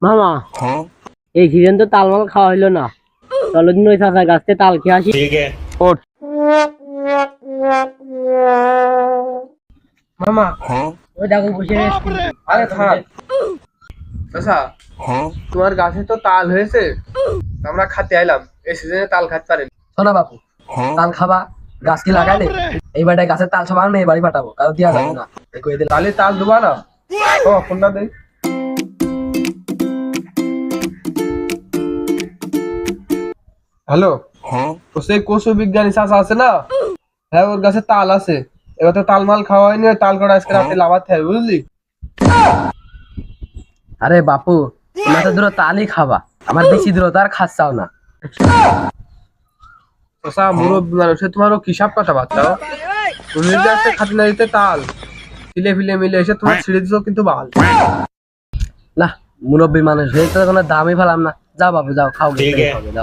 মামা এই সিজন তো তালমাল খাওয়া হইলো না, চলো দিন ওই চাচা গাছ থেকে তাল খেয়ে আসি। ठीक है। ওঠ মামা ওই দেখো বসে আরে থাক আচ্ছা তোমার গাছে তো তাল হয়েছে, আমরা খাতে আইলাম, এই সিজনে তাল খাতে পারেন। শোনা বাপু, তাল খাবা, গাছ কি লাগাইলে এই বাড়িতে গাছের তাল সব আনো, এই বাড়ি পাঠাবো, কারো দিয়া যাবে না। তালে তাল দেবা না? ও ফোনটা দেই। হ্যালো, তো সেই কচু বিজ্ঞানী চাচা আছে না, হ্যাঁ ওর কাছে তাল আছে। এবার তো তাল মাল খাওয়া হয়নি, ওই তাল কটা আজকে রাতে লাভাতে হবে বুঝলি। আরে বাপু, তোমরা তো দূর তালই খাবা, আমার বেশি দূর তো আর খাচ্ছাও না। চাচা মুরব্বী মানুষ, তোমারও কি সব কথা বার্তা, তুমি যদি আজকে খাতে না দিতে তাল ফিলে ফিলে মিলে এসে তোমার ছিঁড়ে দিছো কিন্তু বাল। না, মুরব্বী মানুষ হয়ে তো কোনো দামই পেলাম না। যাও বাপু যাও, খাও, ঠিক আছে। যাও।